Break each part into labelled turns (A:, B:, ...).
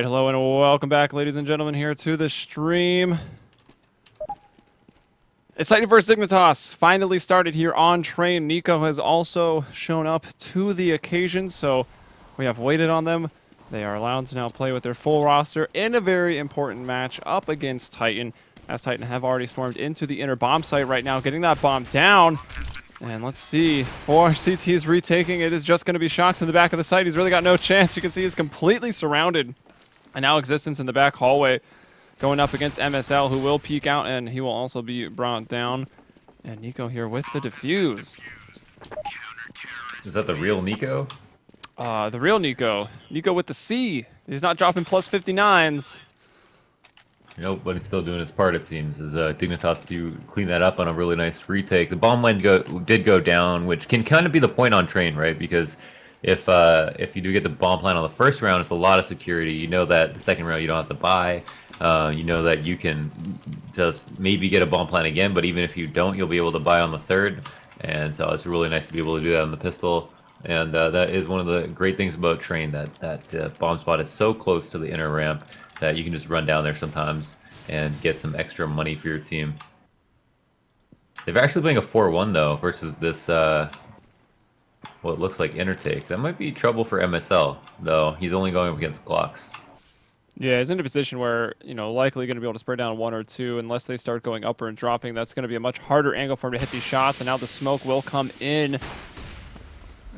A: right, hello and welcome back, ladies and gentlemen, here to the stream. It's Titan vs. Dignitas finally started here on train. Nico has also shown up to the occasion, so we have waited on them. They are allowed to now play with their full roster in a very important match up against Titan, as Titan have already stormed into the inner bomb site right now, getting that bomb down. And let's see, for CT's retaking, it is just going to be Shox in the back of the site. He's really got no chance. You can see he's completely surrounded. And now Existence in the back hallway going up against MSL, who will peek out, and he will also be brought down. And Nico here with the defuse.
B: Is that the real Nico?
A: The real Nico. Nico with the C. He's not dropping plus 59s.
B: Nope, but he's still doing his part, it seems, as Dignitas do clean that up on a really nice retake. The bomb line did go down, which can kind of be the point on train, right? Because if you do get the bomb plant on the first round, it's a lot of security. You know that the second round you don't have to buy. You know that you can just maybe get a bomb plant again, but even if you don't, you'll be able to buy on the third. And so it's really nice to be able to do that on the pistol. And that is one of the great things about train, that bomb spot is so close to the inner ramp that you can just run down there sometimes and get some extra money for your team. They're actually playing a 4-1 though versus this what looks like inner take. That might be trouble for MSL though. He's only going up against Glocks.
A: Yeah, he's in a position where, you know, likely going to be able to spread down one or two unless they start going upper and dropping. That's going to be a much harder angle for him to hit these shots, and now the smoke will come in.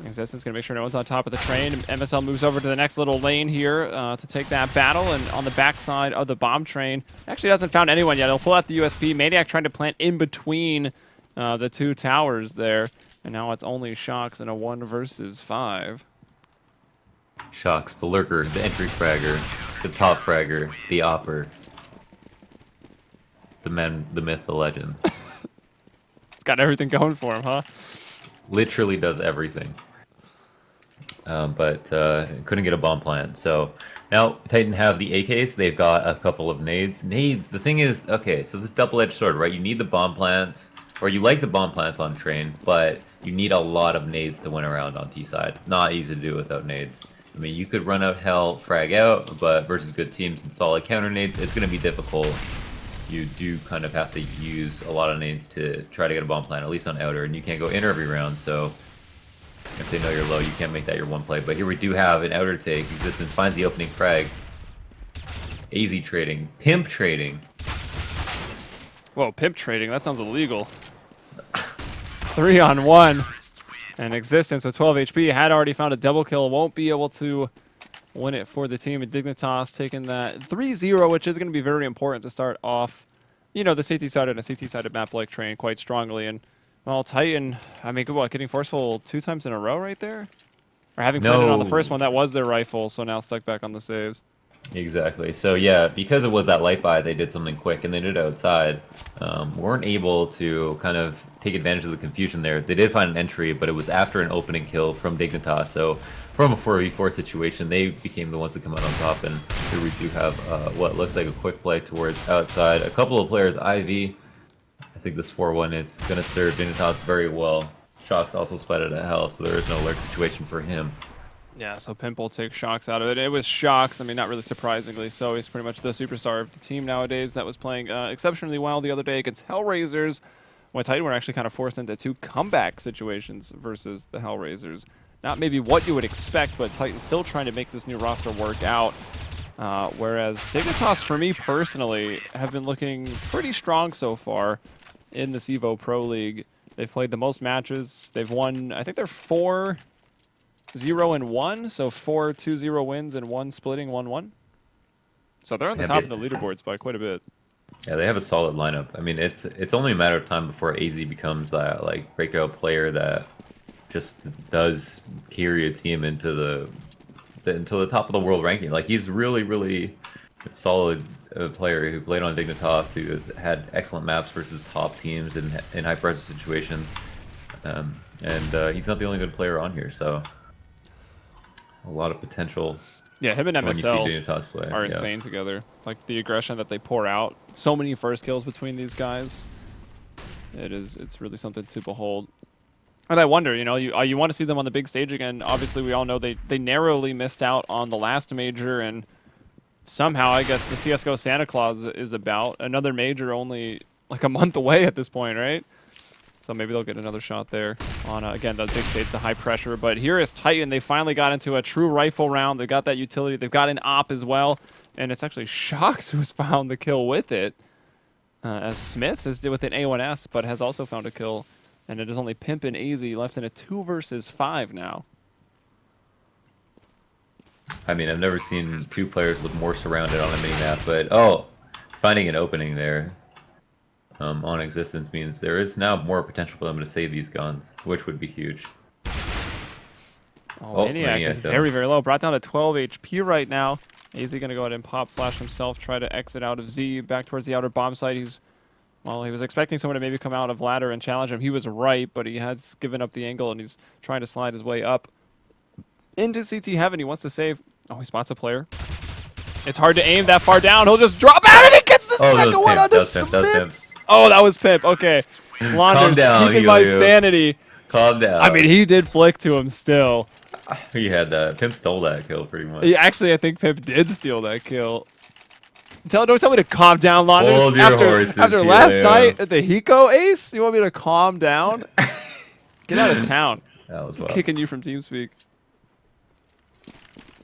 A: Existence going to make sure no one's on top of the train. MSL moves over to the next little lane here to take that battle, and on the backside of the bomb train, actually hasn't found anyone yet. He'll pull out the USP. Maniac trying to plant in between the two towers there, and now it's only Shox in a 1 versus 5.
B: Shox, the lurker, the entry fragger, the top fragger, the opper, the man, the myth, the legend.
A: It's got everything going for him, huh?
B: Literally does everything. But couldn't get a bomb plant. So now Titan have the AKs. They've got a couple of nades. Nades, the thing is, okay, so it's a double-edged sword, right? You need the bomb plants, or you like the bomb plants on train, but you need a lot of nades to win around on T side. Not easy to do without nades. I mean, you could run out hell, frag out, but versus good teams and solid counter nades, it's going to be difficult. You do kind of have to use a lot of nades to try to get a bomb plant, at least on outer, and you can't go inner every round, so if they know you're low, you can't make that your one play. But here we do have an outer take. Existence finds the opening frag. AZ trading. Pimp trading.
A: Whoa, pimp trading? That sounds illegal. 3-on-1. And Existence with 12 HP had already found a double kill. Won't be able to win it for the team. And Dignitas taking that 3-0, which is going to be very important to start off, you know, the CT-sided and a CT-sided map like train quite strongly. And, well, Titan, I mean, what, getting forceful 2 times in a row right there? Or having planted on the first one, that was their rifle, so now stuck back on the saves.
B: Exactly. So, yeah, because it was that light buy, they did something quick, and they did it outside. Weren't able to kind of take advantage of the confusion there. They did find an entry, but it was after an opening kill from Dignitas. So, from a 4v4 situation, they became the ones to come out on top, and here we do have what looks like a quick play towards outside. A couple of players, IV. I think this 4-1 is going to serve Dignitas very well. Shox also spotted at hell, so there is no lurk situation for him.
A: Yeah, so Pimp will take Shox out of it. It was Shox, I mean, not really surprisingly so. He's pretty much the superstar of the team nowadays. That was playing exceptionally well the other day against Hellraisers, when Titan were actually kind of forced into 2 comeback situations versus the Hellraisers. Not maybe what you would expect, but Titan still trying to make this new roster work out. Whereas Dignitas, for me personally, have been looking pretty strong so far in the CEVO Pro League. They've played the most matches. They've won, I think they're 4-0-1, so 4 2-0 wins and 1 splitting 1-1. So they're on the top of the leaderboards by quite a bit.
B: Yeah, they have a solid lineup. I mean, it's only a matter of time before AZ becomes that like breakout player that just does carry a team into the top of the world ranking. Like, he's really solid player who played on Dignitas, who has had excellent maps versus top teams in high pressure situations, and he's not the only good player on here. So a lot of potential.
A: Yeah, him and MSL
B: play
A: are insane together. Like, the aggression that they pour out, so many first kills between these guys. It's really something to behold. And I wonder, you know, you want to see them on the big stage again. Obviously, we all know they narrowly missed out on the last major, and somehow, I guess, the CSGO Santa Claus is about. Another major only like a month away at this point, right? So maybe they'll get another shot there on, again, the big stage, the high pressure. But here is Titan. They finally got into a true rifle round. They got that utility. They've got an op as well. And it's actually Shox who's found the kill with it. As Smiths is with an A1S, but has also found a kill. And it is only Pimp and AZ left in a 2 versus 5 now.
B: I mean, I've never seen two players look more surrounded on a mini-map, but, oh, finding an opening there on Existence means there is now more potential for them to save these guns, which would be huge.
A: Oh, Maniac is very, very low. Brought down to 12 HP right now. AZ going to go ahead and pop flash himself, try to exit out of Z, back towards the outer bomb site. He was expecting someone to maybe come out of ladder and challenge him. He was right, but he has given up the angle, and he's trying to slide his way up into CT Heaven. He wants to save. Oh, he spots a player. It's hard to aim that far down. He'll just drop out, and he gets the second one on the Smiths. Oh, that was Pimp. Okay. Launders, keeping my sanity.
B: Calm down.
A: I mean, he did flick to him still.
B: He had that. Pimp stole that kill pretty much.
A: Yeah, actually, I think Pimp did steal that kill. Don't tell me to calm down, Launders.
B: Hold your horses,
A: after last night at the Hiko Ace, you want me to calm down? Get out of town.
B: That was
A: I'm kicking you from TeamSpeak.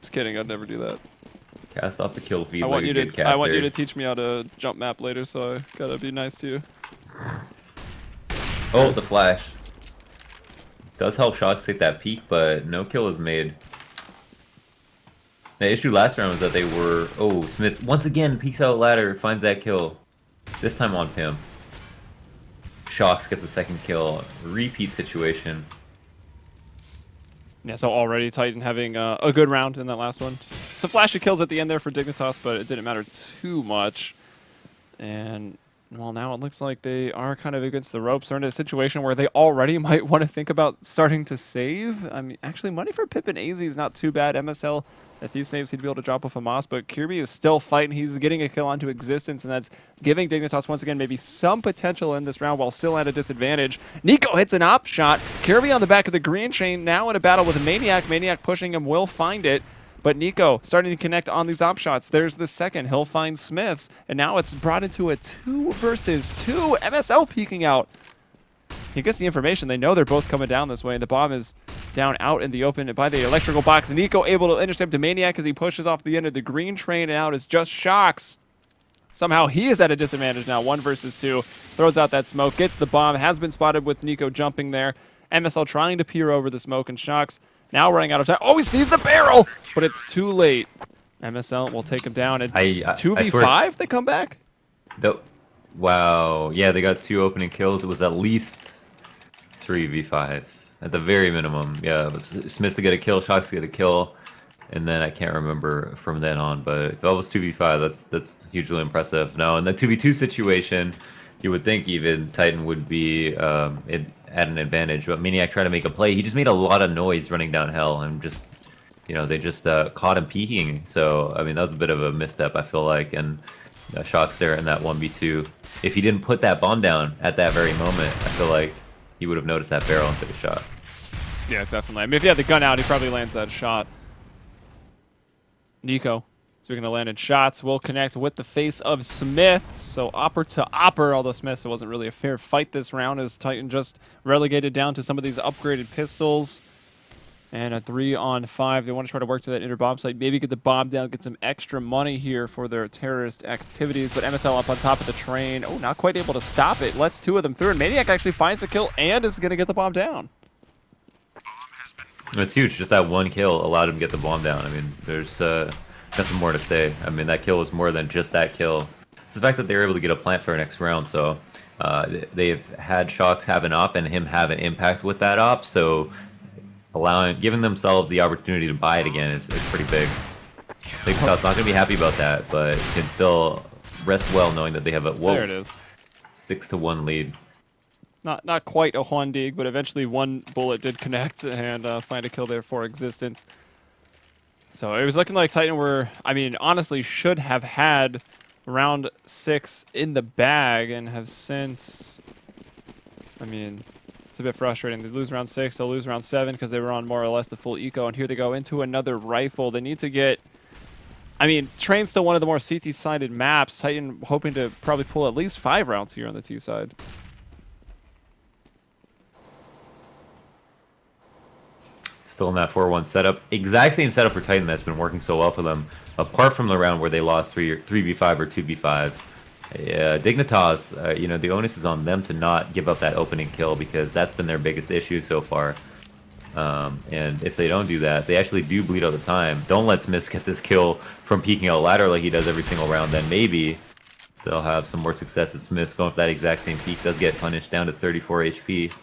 A: Just kidding. I'd never do that.
B: Cast off the kill feed.
A: I want you to teach me how to jump map later, so I gotta be nice to you.
B: Oh, the flash. Does help Shox take that peek, but no kill is made. The issue last round was that they were... Oh, Smith once again peeks out ladder, finds that kill. This time on Pimp. Shox gets a second kill. Repeat situation.
A: Yeah, so already Titan having a good round in that last one. Some flashy kills at the end there for Dignitas, but it didn't matter too much. And, well, now it looks like they are kind of against the ropes. They're in a situation where they already might want to think about starting to save. I mean, actually, money for Pip and AZ is not too bad. MSL, if he saves, he'd be able to drop off a Moss, but Kirby is still fighting. He's getting a kill onto Existence, and that's giving Dignitas, once again, maybe some potential in this round while still at a disadvantage. Nico hits an op shot. Kirby on the back of the green chain, now in a battle with Maniac. Maniac pushing him, will find it. But Nico starting to connect on these op shots. There's the second. He'll find Smiths. And now it's brought into a 2 versus 2. MSL peeking out. He gets the information. They know they're both coming down this way. And the bomb is down out in the open by the electrical box. Nico able to intercept the Maniac as he pushes off the end of the green train. And out is just Shox. Somehow he is at a disadvantage now. 1 versus 2. Throws out that smoke. Gets the bomb. Has been spotted with Nico jumping there. MSL trying to peer over the smoke. And Shox now running out of time. Oh, he sees the barrel, but it's too late. MSL will take him down at 2v5. They come back.
B: Wow. Yeah, they got 2 opening kills. It was at least 3v5 at the very minimum. Yeah, it was Smith to get a kill, Shox to get a kill, and then I can't remember from then on. But if that was 2v5, that's hugely impressive. Now in the 2v2 situation, you would think even Titan would be at an advantage, but Maniac tried to make a play. He just made a lot of noise running down Hell, and just, you know, they just caught him peeking. So, I mean, that was a bit of a misstep, I feel like, and Shox there in that 1v2. If he didn't put that bomb down at that very moment, I feel like he would have noticed that barrel and took a shot.
A: Yeah, definitely. I mean, if he had the gun out, he probably lands that shot. Nico. So we're going to land in shots. We'll connect with the face of Smith. So Opper to Opper, although Smith, it wasn't really a fair fight this round as Titan just relegated down to some of these upgraded pistols. And a 3-on-5. They want to try to work to that inner bomb site. Maybe get the bomb down, get some extra money here for their terrorist activities. But MSL up on top of the train. Oh, not quite able to stop it. Lets 2 of them through. And Maniac actually finds the kill and is going to get the bomb down.
B: It's huge. Just that one kill allowed him to get the bomb down. I mean, there's nothing more to say. I mean, that kill was more than just that kill. It's the fact that they were able to get a plant for next round. So they've had Shox have an op and him have an impact with that op. So giving themselves the opportunity to buy it again is pretty big. Dignitas not going to be happy about that, but can still rest well knowing that they have a
A: there it is.
B: 6-1 lead.
A: Not quite a Juan Dig, but eventually one bullet did connect and find a kill there for Existence. So it was looking like Titan were, I mean, honestly should have had round 6 in the bag and have since, I mean, it's a bit frustrating. They lose round 6, they'll lose round 7 because they were on more or less the full eco, and here they go into another rifle. They need to get I mean, Train's still one of the more CT-sided maps. Titan hoping to probably pull at least 5 rounds here on the T side.
B: Still in that 4-1 setup. Exact same setup for Titan that's been working so well for them, apart from the round where they lost 3v5 or 2v5. Dignitas, you know, the onus is on them to not give up that opening kill because that's been their biggest issue so far. And if they don't do that, they actually do bleed all the time. Don't let Smith get this kill from peeking out ladder like he does every single round. Then maybe they'll have some more success at Smith going for that exact same peek. Does get punished down to 34 HP.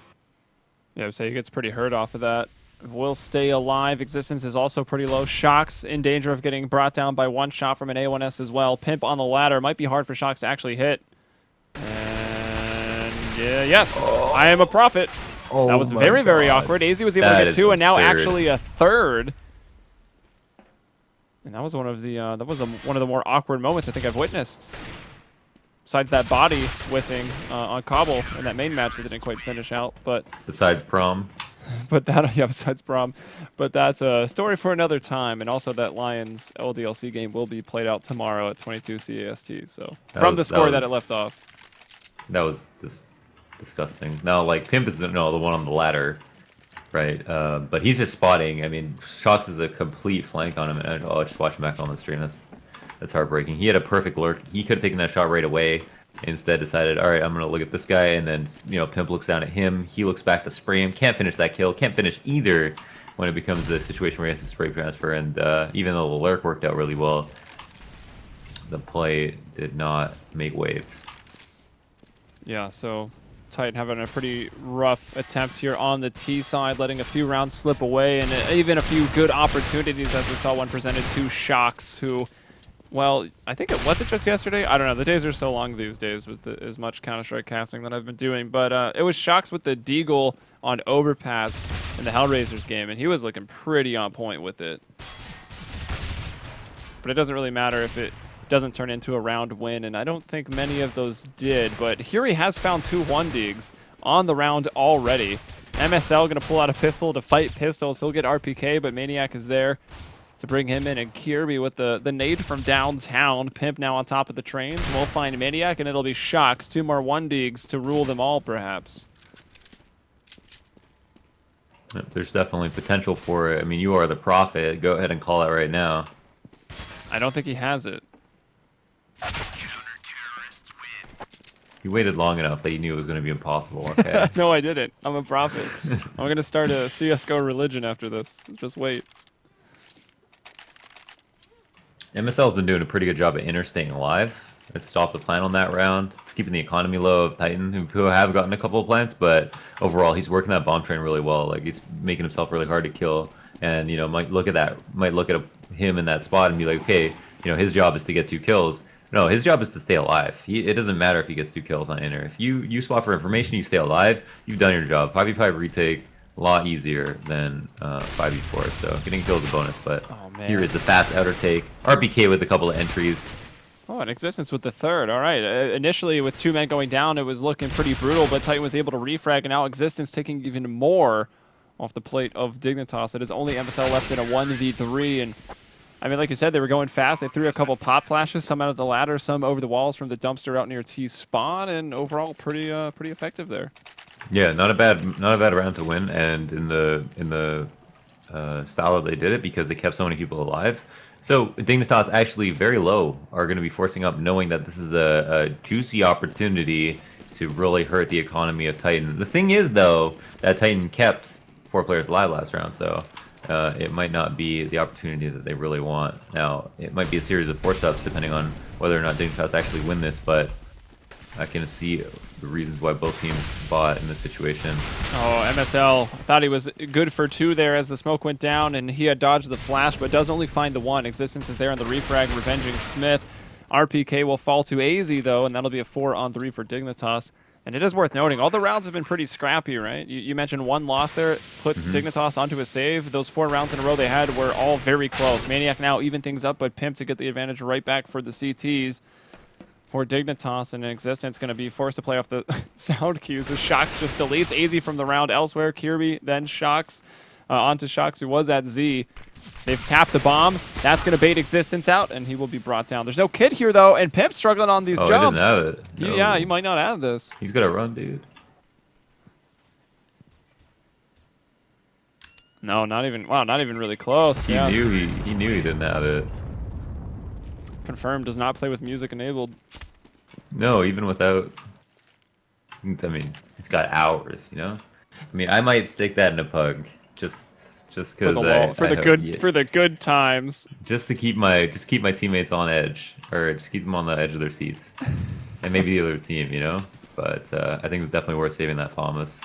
A: Yeah, so he gets pretty hurt off of that. Will stay alive. Existence is also pretty low. Shox in danger of getting brought down by one shot from an A1S as well. Pimp on the ladder. Might be hard for Shox to actually hit. And yeah, yes, I am a prophet.
B: Oh,
A: that was very, very awkward. AZ was able to get 2 and now actually a 3rd. And that was one of the one of the more awkward moments I think I've witnessed. Besides that body whiffing on Cobble in that main match that didn't quite finish out, but
B: besides prom.
A: But that, yeah, besides prom. But that's a story for another time. And also that Lions LDLC game will be played out tomorrow at 22 CAST. So from the score that it left off.
B: That was just disgusting. Now, like, Pimp is the one on the ladder, right? But he's just spotting. I mean, Shox is a complete flank on him. And I'll just watch him back on the stream. That's heartbreaking. He had a perfect lurk. He could have taken that shot right away. Instead decided, all right, I'm going to look at this guy, and then, you know, Pimp looks down at him. He looks back to spray him. Can't finish that kill. Can't finish either when it becomes a situation where he has to spray transfer. And even though the lurk worked out really well, the play did not make waves.
A: Yeah, so Titan having a pretty rough attempt here on the T side, letting a few rounds slip away, and even a few good opportunities, as we saw one presented to Shox, who... Well, I think was it just yesterday? I don't know. The days are so long these days with as much Counter-Strike casting that I've been doing. But it was Shox with the Deagle on Overpass in the Hellraisers game, and he was looking pretty on point with it. But it doesn't really matter if it doesn't turn into a round win, and I don't think many of those did. But here he has found 2 1-digs on the round already. MSL going to pull out a pistol to fight pistols. He'll get RPK, but Maniac is there to bring him in, and Kirby with the nade from downtown. Pimp now on top of the trains. We'll find Maniac, and it'll be Shox. 2 more 1-digs to rule them all, perhaps.
B: There's definitely potential for it. I mean, you are the prophet. Go ahead and call it right now.
A: I don't think he has it.
B: You waited long enough that you knew it was going to be impossible. Okay.
A: No, I didn't. I'm a prophet. I'm going to start a CSGO religion after this. Just wait.
B: MSL has been doing a pretty good job at Inner staying alive. It's stopped the plan on that round. It's keeping the economy low of Titan, who have gotten a couple of plants, but overall he's working that bomb train really well. Like, he's making himself really hard to kill, and you know, might look at him in that spot and be like, okay, you know, his job is to get 2 kills. No, his job is to stay alive. It doesn't matter if he gets 2 kills on Inner. If you spot for information, you stay alive, you've done your job. 5v5 retake, a lot easier than 5v4, so getting kills is a bonus, but here is a fast outer take. RPK with a couple of entries.
A: Oh, an Existence with the 3rd. All right. Initially, with 2 men going down, it was looking pretty brutal, but Titan was able to refrag, and now Existence taking even more off the plate of Dignitas. It is only MSL left in a 1v3, and I mean, like you said, they were going fast. They threw a couple pop flashes, some out of the ladder, some over the walls from the dumpster out near T spawn, and overall pretty effective there. Yeah,
B: not a bad round to win, and in the style that they did it, because they kept so many people alive. So Dignitas actually very low are going to be forcing up, knowing that this is a juicy opportunity to really hurt the economy of Titan. The thing is, though, that Titan kept 4 players alive last round, so it might not be the opportunity that they really want. Now, it might be a series of force-ups depending on whether or not Dignitas actually win this, but I can see the reasons why both teams bought in this situation.
A: Oh, MSL thought he was good for 2 there as the smoke went down, and he had dodged the flash, but does only find the 1. Existence is there on the refrag, revenging Smith. RPK will fall to AZ, though, and that'll be a 4-on-3 for Dignitas. And it is worth noting, all the rounds have been pretty scrappy, right? You mentioned 1 loss there. It puts Dignitas onto a save. Those 4 rounds in a row they had were all very close. Maniac now even things up, but Pimp to get the advantage right back for the CTs. For Dignitas, and Existence going to be forced to play off the sound cues. The Shox just deletes AZ from the round elsewhere. Kirby, then Shox. onto Shox, who was at Z. They've tapped the bomb. That's going to bait Existence out, and he will be brought down. There's no kid here, though, and Pimp struggling on these
B: Oh,
A: jumps.
B: he doesn't have it. No.
A: Yeah, he might not have this.
B: He's got to run, dude.
A: No, not even. Wow, not even really close.
B: He knew he didn't have it.
A: Confirmed. Does not play with music enabled.
B: No, even without. I mean, he's got hours. You know. I mean, I might stick that in a pug just because
A: for the good times.
B: Just to keep my teammates on edge, or just keep them on the edge of their seats, and maybe the other team. You know. But I think it was definitely worth saving that Thomas.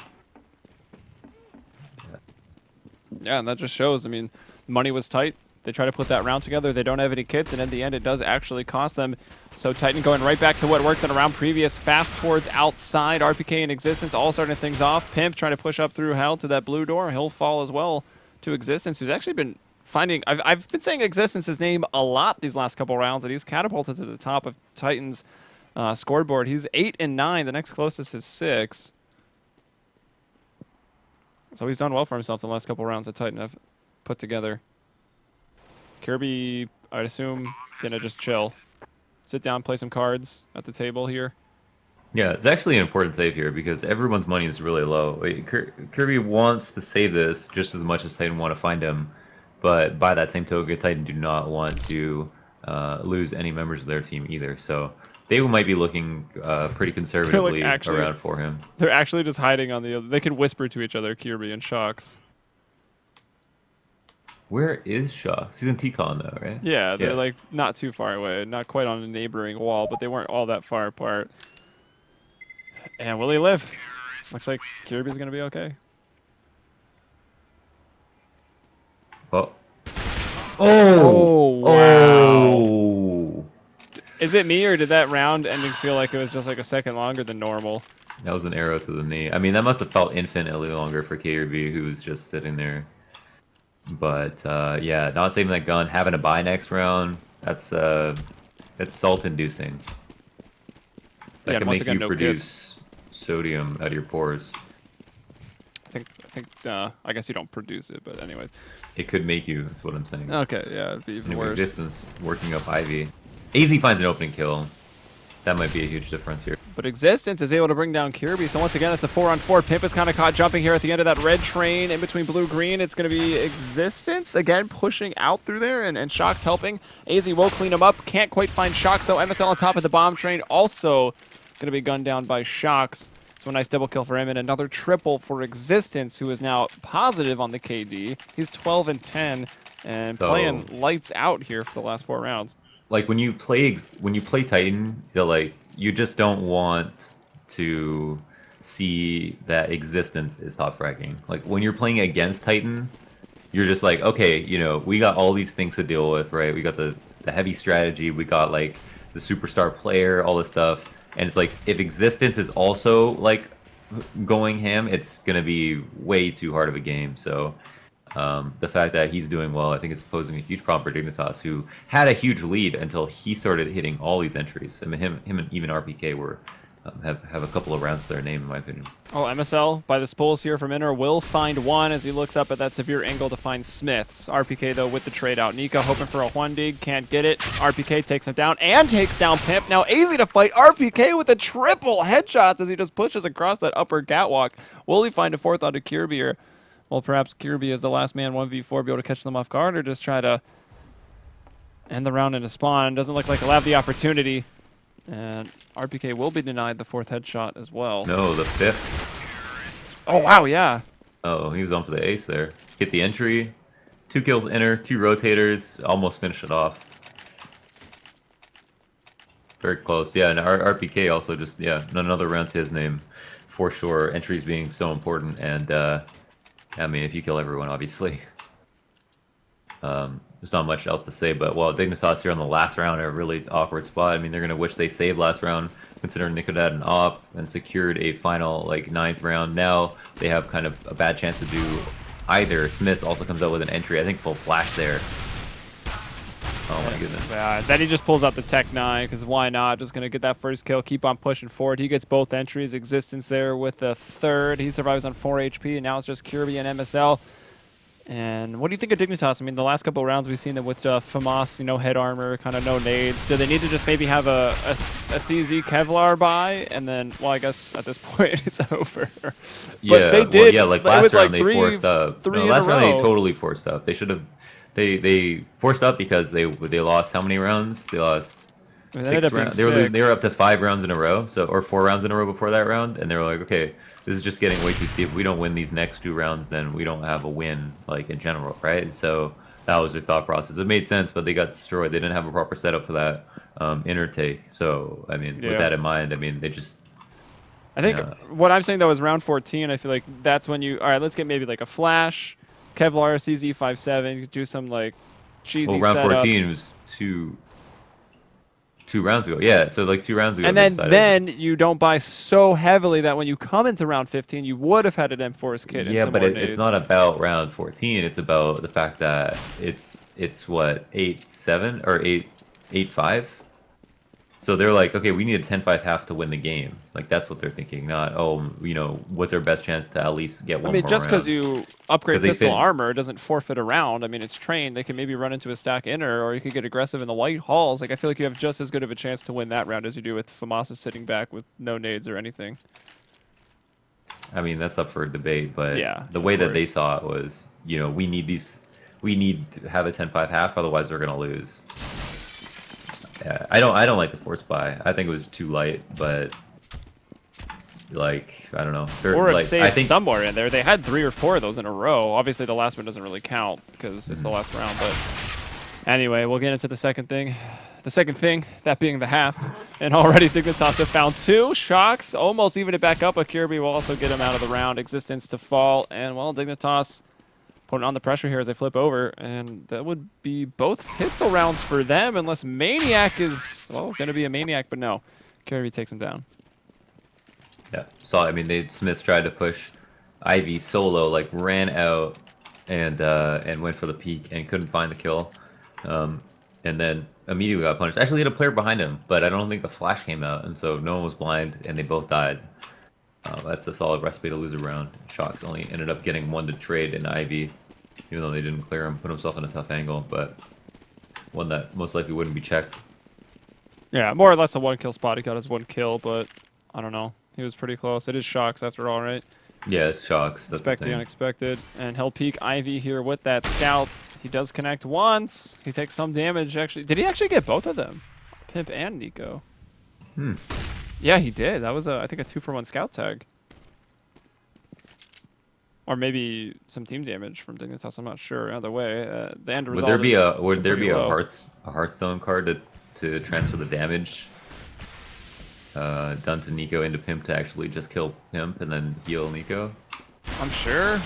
A: Yeah, and that just shows. I mean, money was tight. They try to put that round together. They don't have any kits, and in the end, it does actually cost them. So Titan going right back to what worked in a round previous. Fast towards outside. RPK and Existence all starting things off. Pimp trying to push up through Hell to that blue door. He'll fall as well to Existence, who's actually been finding... I've been saying Existence's name a lot these last couple rounds, and he's catapulted to the top of Titan's scoreboard. He's 8 and 9. The next closest is 6. So he's done well for himself the last couple rounds that Titan have put together. Kirby, I'd assume, gonna just chill. Sit down, play some cards at the table here.
B: Yeah, it's actually an important save here because everyone's money is really low. Kirby wants to save this just as much as Titan want to find him, but by that same token, Titan do not want to lose any members of their team either. So they might be looking pretty conservatively around for him.
A: They're actually just hiding on the other. They could whisper to each other, Kirby and Shox.
B: Where is Shox? He's in T-Con though, right?
A: Yeah, they're like not too far away. Not quite on a neighboring wall, but they weren't all that far apart. And will he live? Looks like Kirby's going to be okay.
B: Oh.
A: Oh, wow.
B: Oh.
A: Is it me, or did that round ending feel like it was just like a second longer than normal?
B: That was an arrow to the knee. I mean, that must have felt infinitely longer for KRB, who was just sitting there. But yeah, not saving that gun, having to buy next round, that's salt-inducing. That can make you produce sodium out of your pores.
A: I guess you don't produce it, but anyways.
B: It could make you, that's what I'm saying.
A: Okay, yeah, it'd be even worse.
B: Existence working up Ivy. AZ finds an opening kill. That might be a huge difference here.
A: But Existence is able to bring down Kirby. So once again, it's a 4-on-4. Pimp is kind of caught jumping here at the end of that red train in between blue-green. It's going to be Existence again pushing out through there, and Shox helping. AZ will clean him up. Can't quite find Shox, though. MSL on top of the bomb train. Also going to be gunned down by Shox. So a nice double kill for him, and another triple for Existence, who is now positive on the KD. He's 12 and 10 and playing lights out here for the last 4 rounds.
B: Like when you play Titan, you just don't want to see that Existence is top fragging. Like when you're playing against Titan, you're just like, okay, you know, we got all these things to deal with, right? We got the heavy strategy, we got like the superstar player, all this stuff. And it's like, if Existence is also like going ham, it's gonna be way too hard of a game. So the fact that he's doing well, I think is posing a huge problem for Dignitas, who had a huge lead until he started hitting all these entries. I mean, him and even RPK were have a couple of rounds to their name, in my opinion.
A: Oh, MSL by the spools here from Inner will find one as he looks up at that severe angle to find Smiths. RPK, though, with the trade out. Nico hoping for a one dig, can't get it. RPK takes him down and takes down Pimp. Now AZ to fight RPK with a triple headshots as he just pushes across that upper catwalk. Will he find a fourth onto Kirby, or well, perhaps Kirby is the last man 1v4 be able to catch them off guard, or just try to end the round in a spawn? Doesn't look like he'll have the opportunity. And RPK will be denied the fourth headshot as well.
B: No, the fifth.
A: Oh, wow, yeah.
B: Oh, he was on for the ace there. Hit the entry. 2 kills Inner, 2 rotators. Almost finished it off. Very close. Yeah, and RPK also just, yeah, another round to his name for sure. Entries being so important. And, I mean, if you kill everyone, obviously. There's not much else to say, but while Dignitas here on the last round are a really awkward spot. I mean, they're going to wish they saved last round, considering they could have had an op and secured a final, like, 9th round. Now they have kind of a bad chance to do either. Smith also comes out with an entry. I think full flash there. Oh, my goodness.
A: Yeah, then he just pulls out the Tech 9, because why not? Just going to get that first kill, keep on pushing forward. He gets both entries. Existence there with the third. He survives on 4 HP, and now it's just Kirby and MSL. And what do you think of Dignitas? I mean, the last couple of rounds we've seen them with FAMAS, you know, head armor, kind of no nades. Do they need to just maybe have a CZ Kevlar buy? And then, well, I guess at this point it's over.
B: Yeah,
A: but they did.
B: Well, yeah, like last round
A: like
B: they forced up. No, last round they totally forced up. They should have. They forced up because they lost how many rounds? They lost 6 rounds. They were up to 5 rounds in a row, or 4 rounds in a row before that round, and they were like, okay, this is just getting way too steep. If we don't win these next 2 rounds, then we don't have a win, like in general, right? And so that was their thought process. It made sense, but they got destroyed. They didn't have a proper setup for that inner take. So I mean, with that in mind, I mean, they just.
A: I think what I'm saying though is round 14. I feel like that's when you. All right, let's get maybe like a flash, Kevlar CZ57. Do some like cheesy.
B: Well, round
A: setup.
B: 14 was 2 rounds ago. Yeah, so like 2 rounds ago.
A: And then you don't buy so heavily that when you come into round 15, you would have had an M4's kit.
B: Yeah, but it's not about round 14. It's about the fact that it's what 8-7 or 8-5. So they're like, okay, we need a 10-5 half to win the game. Like that's what they're thinking. Not what's our best chance to at least get one.
A: I mean, just because you upgrade pistol armor doesn't forfeit a round. I mean, it's trained. They can maybe run into a stack inner, or you could get aggressive in the white halls. Like I feel like you have just as good of a chance to win that round as you do with FAMAS sitting back with no nades or anything.
B: I mean, that's up for debate, but
A: yeah,
B: the way that they saw it was, we need to have a 10-5 half, otherwise we're gonna lose. Yeah, I don't like the force buy. I think it was too light, but like I don't know.
A: Or it's saved somewhere in there. They had 3 or 4 of those in a row. Obviously, the last one doesn't really count because it's the last round. But anyway, we'll get into the second thing. The second thing, that being the half. And already Dignitas have found 2 shocks. Almost even it back up. A Kirby will also get him out of the round. Existence to fall. And, well, Dignitas putting on the pressure here as they flip over. And that would be both pistol rounds for them unless Maniac is, well, going to be a Maniac. But no, Kirby takes him down.
B: Yeah, I mean, Smith tried to push Ivy solo, like ran out and went for the peak and couldn't find the kill. And then immediately got punished. Actually, he had a player behind him, but I don't think the flash came out, and so no one was blind, and they both died. That's a solid recipe to lose a round. Shocks only ended up getting 1 to trade in Ivy, even though they didn't clear him, put himself in a tough angle, but one that most likely wouldn't be checked.
A: Yeah, more or less a 1-kill spot. He got his 1 kill, but I don't know. He was pretty close. It is Shocks after all, right?
B: Yeah, it's Shocks. That's
A: Expect the unexpected. And he'll peek Ivy here with that scout. He does connect once. He takes some damage, actually. Did he actually get both of them? Pimp and Nico. Yeah, he did. That was, I think, a 2-for-1 scout tag. Or maybe some team damage from Dignitas. I'm not sure. Either way, the end result
B: would there be a Hearthstone card to transfer the damage done to Nico into Pimp to actually just kill Pimp and then heal Nico?
A: I'm sure.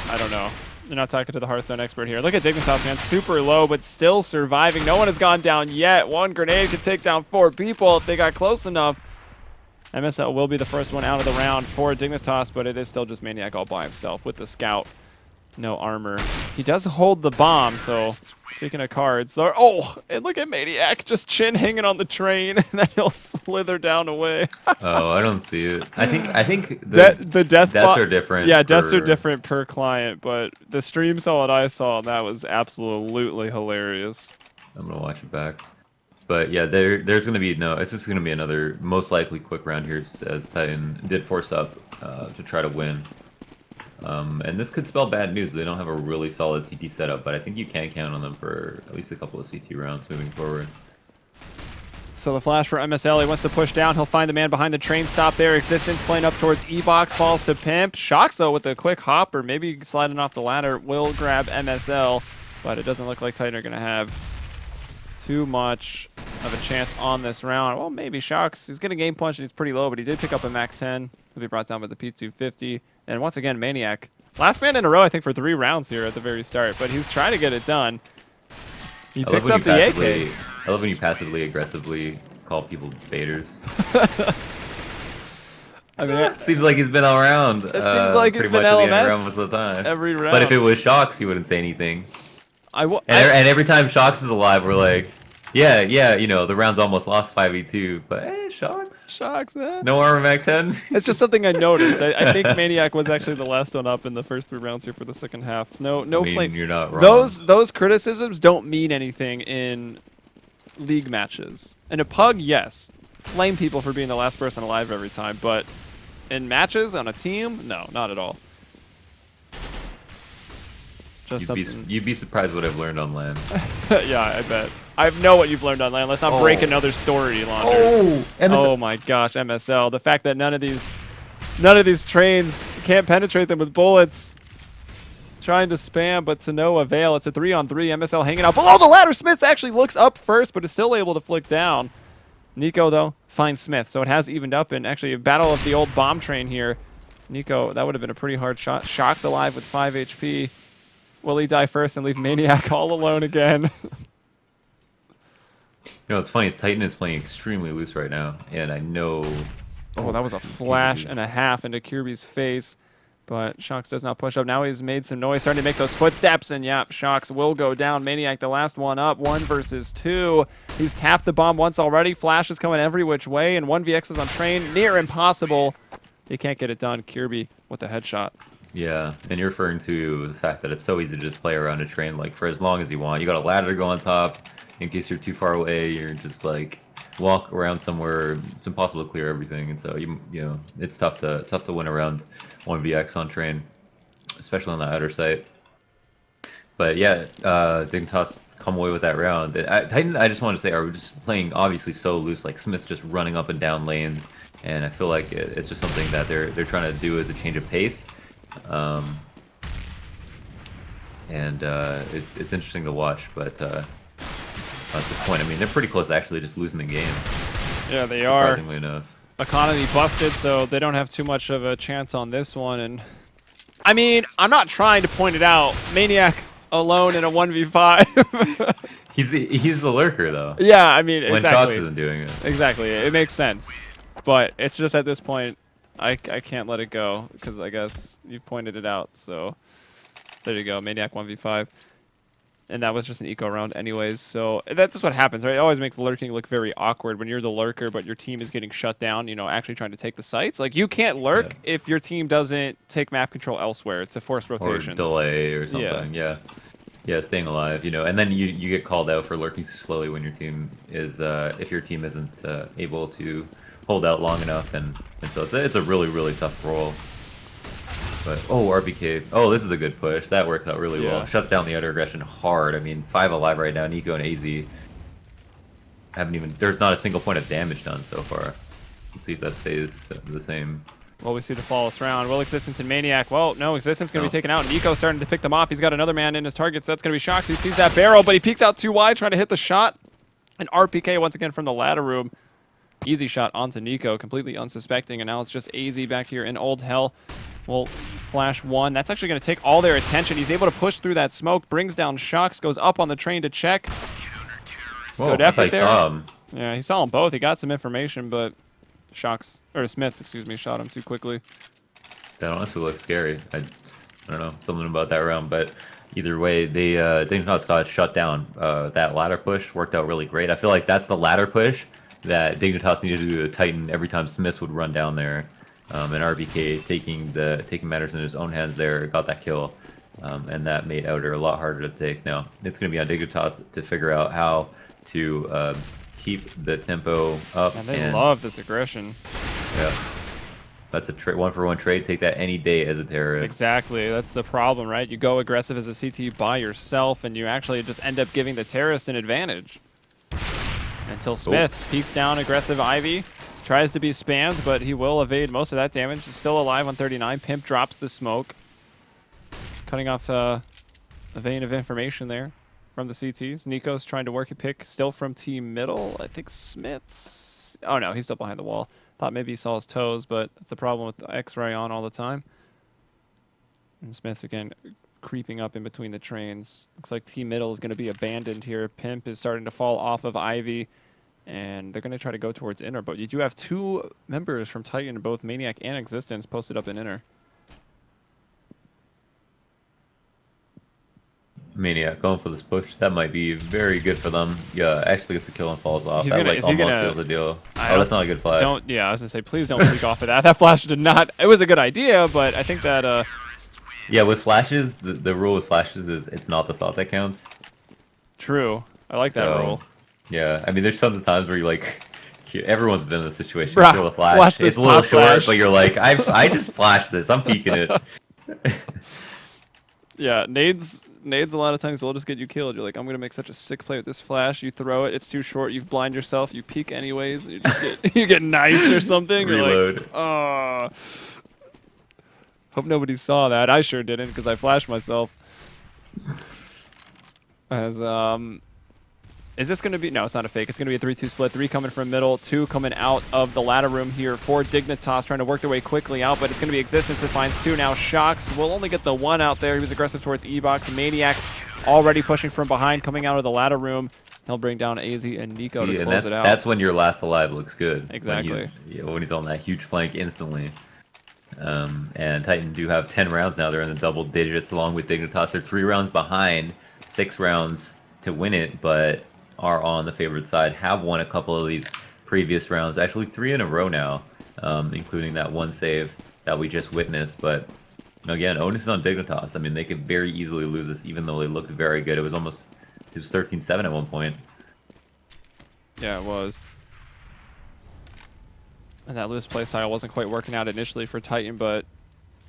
A: I don't know. You're not talking to the Hearthstone expert here. Look at Dignitas, man. Super low, but still surviving. No one has gone down yet. 1 grenade could take down 4 people if they got close enough. MSL will be the first one out of the round for Dignitas, but it is still just Maniac all by himself with the scout. No armor. He does hold the bomb, so speaking of cards, oh, and look at Maniac, just chin hanging on the train, and then he'll slither down away.
B: Oh, I don't see it. I think
A: the deaths
B: are different.
A: Yeah, deaths are different per client, but the stream saw what I saw, and that was absolutely hilarious.
B: I'm gonna watch it back. But yeah, there's gonna be it's just gonna be another most likely quick round here as Titan did force up to try to win. And this could spell bad news. They don't have a really solid CT setup, but I think you can count on them for at least a couple of CT rounds moving forward.
A: So the flash for MSL, he wants to push down. He'll find the man behind the train stop there. Existence playing up towards E-Box, falls to Pimp. Shocks, though, with a quick hop or maybe sliding off the ladder, will grab MSL, but it doesn't look like Titan are going to have too much of a chance on this round. Well, maybe Shocks. He's getting game punch and he's pretty low, but he did pick up a Mac 10. He'll be brought down by the P250. And once again, Maniac. Last man in a row, I think, for 3 rounds here at the very start, but he's trying to get it done. He picks up the AK.
B: I love when you passively aggressively call people baiters.
A: I mean,
B: it seems like he's been all around.
A: It seems like he's been LMS
B: most of the time.
A: Every round.
B: But if it was Shocks, he wouldn't say anything.
A: And
B: every time Shocks is alive, we're like, Yeah, yeah, you know, the round's almost lost 5v2, but hey, shocks.
A: Shocks, man.
B: No armor Mag 10.
A: It's just something I noticed. I think Maniac was actually the last one up in the first 3 rounds here for the second half. No,
B: I
A: no flame.
B: mean, you're not wrong.
A: Those criticisms don't mean anything in league matches. In a pug, yes, flame people for being the last person alive every time, but in matches on a team, no, not at all. Just something.
B: You'd be surprised what I've learned on land.
A: Yeah, I bet. I know what you've learned on land. Let's not break another story, Launders. Oh my gosh, MSL. The fact that none of these trains can't penetrate them with bullets. Trying to spam, but to no avail. It's a 3-on-3. MSL hanging out below the ladder. Smith actually looks up first, but is still able to flick down. Nico, though, finds Smith, so it has evened up. And actually, a battle of the old bomb train here. Nico, that would have been a pretty hard shot. Shock's alive with 5 HP. Will he die first and leave Maniac all alone again?
B: You know, it's funny. Titan is playing extremely loose right now, and I know.
A: Oh, that was a flash and a half into Kirby's face. But Shocks does not push up. Now he's made some noise, starting to make those footsteps. And yeah, Shocks will go down. Maniac, the last one up. 1 versus 2. He's tapped the bomb once already. Flash is coming every which way. And 1vx is on train. Near impossible. He can't get it done. Kirby with the headshot.
B: Yeah, and you're referring to the fact that it's so easy to just play around a train like for as long as you want. You got a ladder to go on top. In case you're too far away, you're just like walk around somewhere. It's impossible to clear everything, and so you know it's tough to win around 1vx on train, especially on the outer site. But yeah, Dignitas come away with that round. Titan, I just want to say, are we just playing obviously so loose? Like Smith's just running up and down lanes, and I feel like it's just something that they're trying to do as a change of pace. It's interesting to watch, but at this point, I mean, they're pretty close to actually just losing the game.
A: Yeah, they are.
B: Surprisingly enough.
A: Economy busted, so they don't have too much of a chance on this one. And I mean, I'm not trying to point it out. Maniac alone in a 1v5.
B: He's the lurker, though.
A: Yeah, I mean,
B: when
A: exactly.
B: Shox isn't doing it.
A: Exactly. It makes sense. But it's just at this point, I can't let it go because I guess you pointed it out. So there you go, Maniac 1v5. And that was just an eco round anyways. So that's just what happens, right? It always makes lurking look very awkward when you're the lurker, but your team is getting shut down, you know, actually trying to take the sites. Like, you can't lurk if your team doesn't take map control elsewhere to force rotations.
B: Or delay or something, yeah. Yeah, staying alive, you know. And then you get called out for lurking slowly when your team is, if your team isn't able to hold out long enough. And so it's a really, really tough role. But, oh, RBK. Oh, this is a good push. That worked out really well. Shuts down the outer aggression hard. I mean, 5 alive right now. Nico and AZ haven't even... There's not a single point of damage done so far. Let's see if that stays the same.
A: Well, we see the flawless round. Will Existence and Maniac. Well, no, Existence going to be taken out. Nico starting to pick them off. He's got another man in his targets. That's going to be Shox. He sees that barrel, but he peeks out too wide, trying to hit the shot. And RPK once again from the ladder room. Easy shot onto Nico, completely unsuspecting. And now it's just AZ back here in Old Hell. Well, flash 1. That's actually going to take all their attention. He's able to push through that smoke, brings down Shox, goes up on the train to check.
B: Whoa, good effort there. Saw him.
A: Yeah, he saw them both. He got some information, but Shox, or Smith, excuse me, shot him too quickly.
B: That honestly looks scary. I don't know, something about that round, but either way, they Dignitas got shut down. That ladder push worked out really great. I feel like that's the ladder push that Dignitas needed to do to Titan every time Smith would run down there. And RBK taking matters in his own hands there, got that kill, and that made Outer a lot harder to take. Now it's going to be on Dignitas to figure out how to keep the tempo up.
A: And they love this aggression.
B: Yeah, that's a 1-for-1 trade. Take that any day as a terrorist.
A: Exactly, that's the problem, right? You go aggressive as a CT by yourself, and you actually just end up giving the terrorist an advantage. Until Smith peeks down aggressive Ivy. Tries to be spammed, but he will evade most of that damage. He's still alive on 39. Pimp drops the smoke. Cutting off a vein of information there from the CTs. Nico's trying to work a pick still from team middle. I think Smith's... Oh, no, he's still behind the wall. Thought maybe he saw his toes, but that's the problem with the X-ray on all the time. And Smith's, again, creeping up in between the trains. Looks like team middle is going to be abandoned here. Pimp is starting to fall off of Ivy. And they're going to try to go towards inner, but you do have 2 members from Titan, both Maniac and Existence, posted up in inner.
B: Maniac going for this push. That might be very good for them. Yeah, actually gets a kill and falls off.
A: He's
B: That
A: gonna,
B: like
A: is he
B: almost
A: gonna,
B: seals the deal.
A: I
B: Oh,
A: don't,
B: that's not a good flash.
A: don't, yeah, I was gonna say, please don't peek off of that. That flash did not, it was a good idea, but I think that,
B: Yeah, with flashes, the rule with flashes is it's not the thought that counts.
A: true. I like that
B: So,
A: rule.
B: yeah, I mean, there's tons of times where you like, everyone's been in this situation.
A: Bruh,
B: You throw the flash.
A: watch this
B: It's a little
A: pop
B: short,
A: flash.
B: but you're like, I just flashed this. I'm peeking it.
A: Yeah, nades a lot of times will just get you killed. You're like, I'm gonna make such a sick play with this flash. You throw it, it's too short. You blind yourself. You peek anyways. And you just get you get knifed or something.
B: Reload.
A: You're like, oh. Hope nobody saw that. I sure didn't because I flashed myself. As is this going to be... No, it's not a fake. It's going to be a 3-2 split. 3 coming from middle, 2 coming out of the ladder room here for Dignitas, trying to work their way quickly out, but it's going to be Existence that finds 2 now. Shocks will only get the 1 out there. He was aggressive towards E-Box. Maniac already pushing from behind, coming out of the ladder room. He'll bring down AZ and Nico to close it out.
B: That's when your last alive looks good.
A: Exactly.
B: When he's on that huge flank instantly. And Titan do have 10 rounds now. They're in the double digits along with Dignitas. They're 3 rounds behind, 6 rounds to win it, but are on the favored side. Have won a couple of these previous rounds, actually 3 in a row now, including that 1 save that we just witnessed. But again, onus is on Dignitas. I mean, they could very easily lose this, even though they looked very good. It was 13-7 at one point.
A: Yeah, it was. And that loose play style wasn't quite working out initially for Titan, but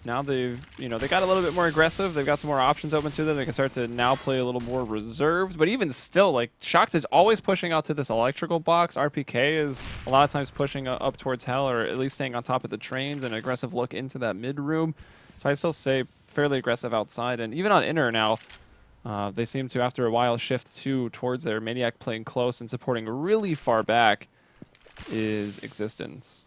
A: now they've, they got a little bit more aggressive. They've got some more options open to them. They can start to now play a little more reserved. But even still, like, Shocked is always pushing out to this electrical box. RPK is a lot of times pushing up towards Hell, or at least staying on top of the trains, an aggressive look into that mid room. So I'd still say fairly aggressive outside. And even on inner now, they seem to, after a while, shift towards their Maniac playing close and supporting really far back is Existence.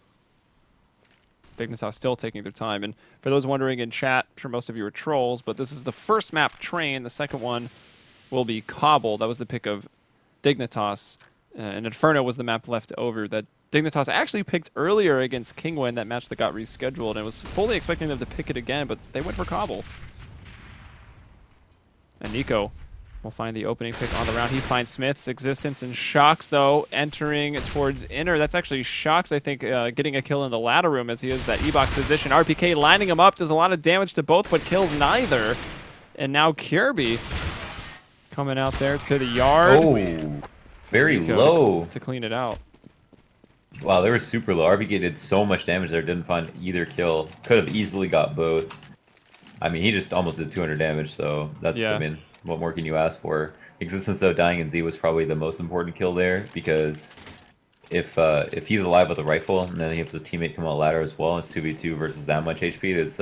A: Dignitas still taking their time. And for those wondering in chat, I'm sure most of you are trolls, but this is the first map Train. The second one will be Cobble. That was the pick of Dignitas. And Inferno was the map left over that Dignitas actually picked earlier against Kingwin, that match that got rescheduled. And I was fully expecting them to pick it again, but they went for Cobble. And Nico will find the opening pick on the round. He finds Smith's Existence and Shocks, though, entering towards inner. That's actually Shocks, I think, getting a kill in the ladder room as he is that E-Box position. RPK lining him up, does a lot of damage to both, but kills neither. And now Kirby coming out there to the yard.
B: Oh, very low.
A: To clean it out.
B: Wow, they were super low. RPK did so much damage there, didn't find either kill. Could have easily got both. I mean, he just almost did 200 damage, so that's,
A: yeah.
B: I mean, what more can you ask for? Existence, though, dying in Z was probably the most important kill there, because if he's alive with a rifle, and then he has a teammate come on a ladder as well, and it's 2v2 versus that much HP, it's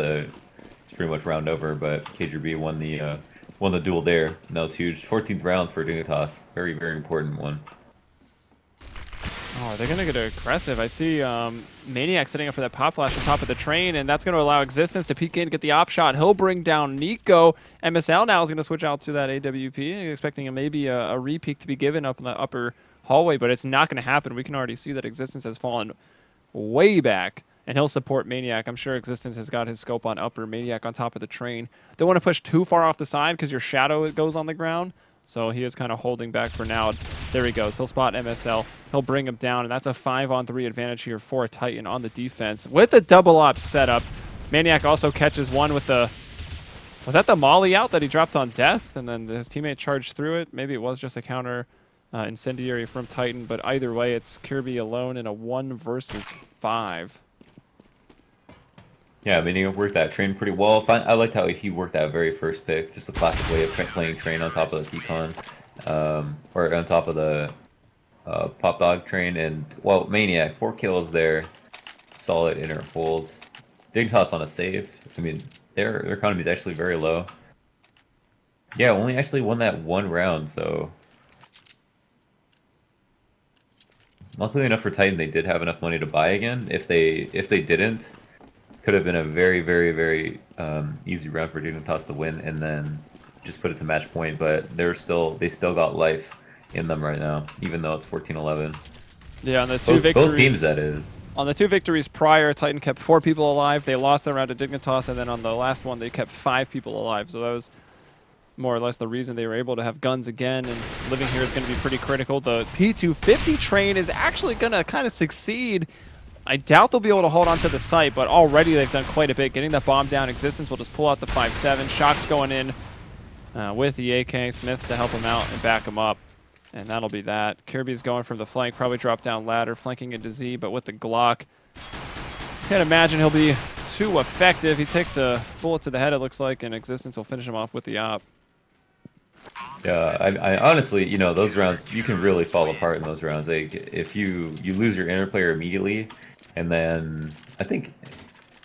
B: pretty much round over, but KGB won the duel there, and that was huge. 14th round for Dignitas. Very, very important one.
A: Oh, they're going to get aggressive. I see Maniac setting up for that pop flash on top of the train, and that's going to allow Existence to peek in, get the op shot. He'll bring down Nico. MSL now is going to switch out to that AWP, expecting maybe a re-peek to be given up in the upper hallway, but it's not going to happen. We can already see that Existence has fallen way back, and he'll support Maniac. I'm sure Existence has got his scope on upper. Maniac on top of the train. Don't want to push too far off the side because your shadow goes on the ground. So he is kind of holding back for now. There he goes. He'll spot MSL. He'll bring him down, and that's a 5-on-3 advantage here for a Titan on the defense. With the double op setup, Maniac also catches one with the... Was that the molly out that he dropped on Death? And then his teammate charged through it? Maybe it was just a counter incendiary from Titan, but either way, it's Kirby alone in a 1 versus 5.
B: Yeah, I mean, he worked that train pretty well. I liked how he worked that very first pick. Just a classic way of playing train on top of the T-Con. Or on top of the Pop Dog train. And, well, Maniac, 4 kills there. Solid inner holds. Dignitas on a save. I mean, their economy is actually very low. Yeah, only actually won that 1 round, so... Luckily enough for Titan, they did have enough money to buy again. If they didn't... Could have been a very, very, very easy round for Dignitas to win, and then just put it to match point. But they still got life in them right now, even though it's 14-11.
A: Yeah, on the two victories.
B: Both teams, that is.
A: On the 2 victories prior, Titan kept 4 people alive. They lost the round to Dignitas, and then on the last one, they kept 5 people alive. So that was more or less the reason they were able to have guns again, and living here is going to be pretty critical. The P250 train is actually going to kind of succeed. I doubt they'll be able to hold on to the site, but already they've done quite a bit. Getting that bomb down, Existence will just pull out the 5-7. Shock's going in with the AK. Smiths to help him out and back him up. And that'll be that. Kirby's going from the flank, probably drop down ladder, flanking into Z, but with the Glock. Can't imagine he'll be too effective. He takes a bullet to the head, it looks like, and Existence will finish him off with the op.
B: Yeah, I honestly, you know, those rounds, you can really fall apart in those rounds. Like, if you lose your inner player immediately, and then, I don't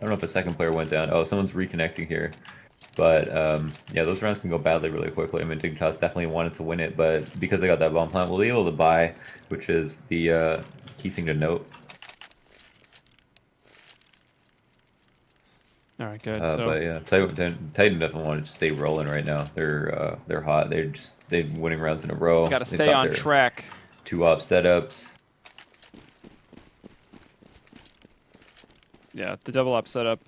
B: know if the second player went down. Oh, someone's reconnecting here. But, yeah, those rounds can go badly really quickly. I mean, Dignitas definitely wanted to win it, but because they got that bomb plant, we'll be able to buy, which is the key thing to note.
A: All right, good.
B: But yeah, Titan definitely want to stay rolling right now. They're hot. They've been winning rounds in a row.
A: Got to stay on track.
B: 2-op setups.
A: Yeah, the double op setup.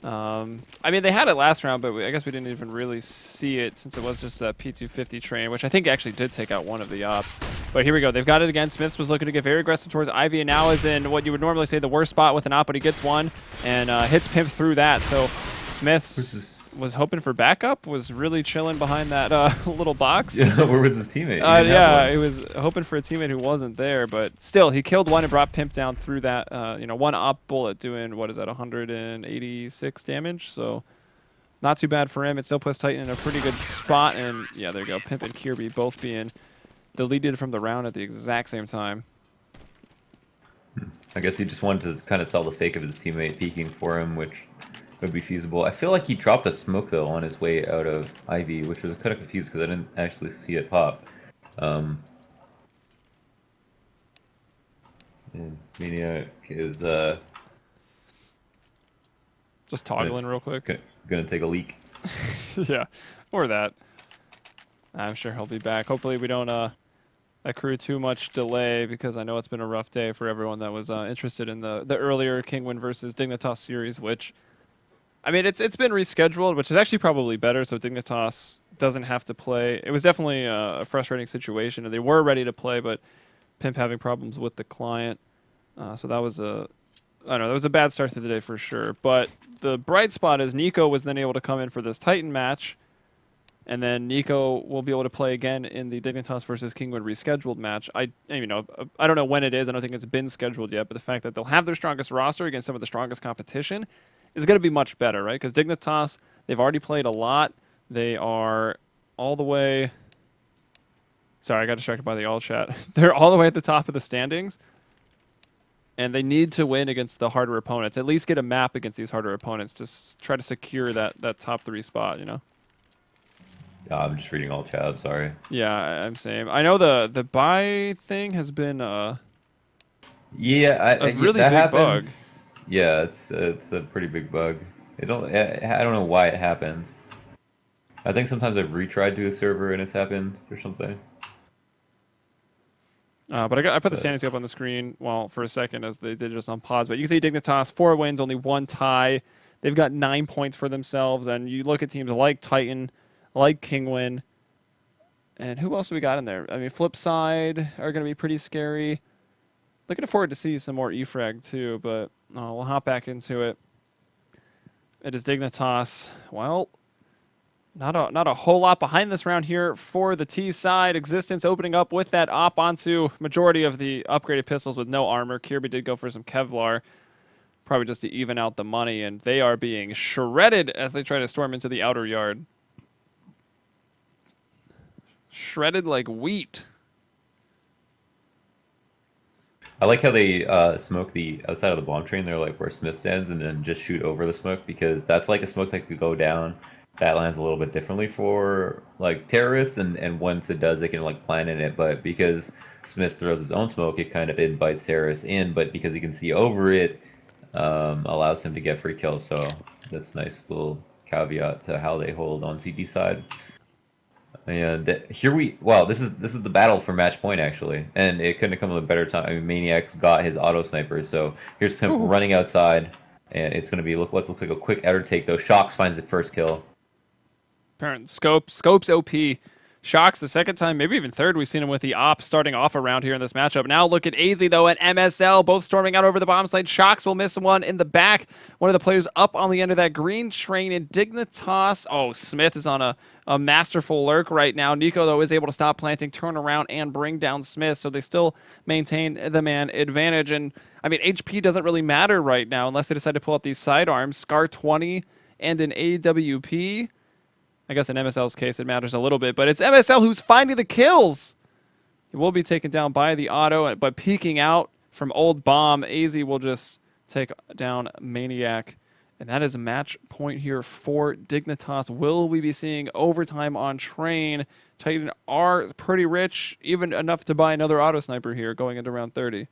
A: I mean, they had it last round, but I guess we didn't even really see it since it was just that P250 train, which I think actually did take out one of the ops. But here we go. They've got it again. Smiths was looking to get very aggressive towards Ivy, and now is in what you would normally say the worst spot with an op, but he gets one and hits Pimp through that. So Smiths was hoping for backup, was really chilling behind that little box.
B: Yeah, where was his teammate?
A: Yeah, he was hoping for a teammate who wasn't there, but still, he killed one and brought Pimp down through that, one op bullet doing, what is that, 186 damage, so not too bad for him. It still puts Titan in a pretty good spot, and yeah, there you go, Pimp and Kirby both being deleted from the round at the exact same time.
B: I guess he just wanted to kind of sell the fake of his teammate peeking for him, which would be feasible. I feel like he dropped a smoke though on his way out of Ivy, which was kind of confused because I didn't actually see it pop. And Maniac is
A: just toggling real quick.
B: Gonna take a leak.
A: Yeah, or that. I'm sure he'll be back. Hopefully we don't accrue too much delay, because I know it's been a rough day for everyone that was interested in the earlier Kingwin versus Dignitas series, which, I mean, it's been rescheduled, which is actually probably better, so Dignitas doesn't have to play. It was definitely a frustrating situation, and they were ready to play, but Pimp having problems with the client. So that was I don't know, that was a bad start to the day for sure. But the bright spot is Nico was then able to come in for this Titan match, and then Nico will be able to play again in the Dignitas versus Kingwood rescheduled match. I don't know when it is. I don't think it's been scheduled yet, but the fact that they'll have their strongest roster against some of the strongest competition is going to be much better, right? Because Dignitas, they've already played a lot. They are all the way... Sorry, I got distracted by the all chat. They're all the way at the top of the standings, and they need to win against the harder opponents. At least get a map against these harder opponents to try to secure that top 3 spot, you know?
B: I'm just reading all chat, I'm sorry.
A: Yeah, I'm same. I know the buy thing has been a really big bug.
B: Yeah, it's a pretty big bug. I don't know why it happens. I think sometimes I've retried to a server and it's happened or something.
A: But I put the standings up on the screen, well, for a second as they did just on pause. But you can see Dignitas, 4 wins, only 1 tie. They've got 9 points for themselves. And you look at teams like Titan, like Kingwin. And who else do we got in there? I mean, Flipside are going to be pretty scary. Looking forward to see some more E-Frag too, but we'll hop back into it. It is Dignitas. Well, not a whole lot behind this round here for the T side. Existence opening up with that op onto majority of the upgraded pistols with no armor. Kirby did go for some Kevlar, probably just to even out the money, and they are being shredded as they try to storm into the outer yard. Shredded like wheat.
B: I like how they smoke the outside of the bomb train. They're like where Smith stands, and then just shoot over the smoke, because that's like a smoke that could go down. That lands a little bit differently for like terrorists, and once it does, they can like plan in it. But because Smith throws his own smoke, it kind of invites terrorists in. But because he can see over it, allows him to get free kills. So that's a nice little caveat to how they hold on CD side. And here this is the battle for match point actually, and it couldn't have come at a better time. I mean, Maniac's got his auto sniper, so here's Pimp running outside, and it's going to be what looks like a quick outer take though. Shocks finds the first kill.
A: Apparent Scope's OP. Shocks the second time, maybe even third. We've seen him with the op starting off around here in this matchup. Now look at AZ, though, and MSL, both storming out over the bomb site. Shocks will miss one in the back. One of the players up on the end of that green train, and Dignitas. Oh, Smith is on a masterful lurk right now. Nico, though, is able to stop planting, turn around, and bring down Smith, so they still maintain the man advantage. And, I mean, HP doesn't really matter right now unless they decide to pull out these sidearms. Scar 20 and an AWP. I guess in MSL's case, it matters a little bit, but it's MSL who's finding the kills. He will be taken down by the auto, but peeking out from Old Bomb, AZ will just take down Maniac. And that is a match point here for Dignitas. Will we be seeing overtime on Train? Titan are pretty rich, even enough to buy another auto sniper here going into round 30.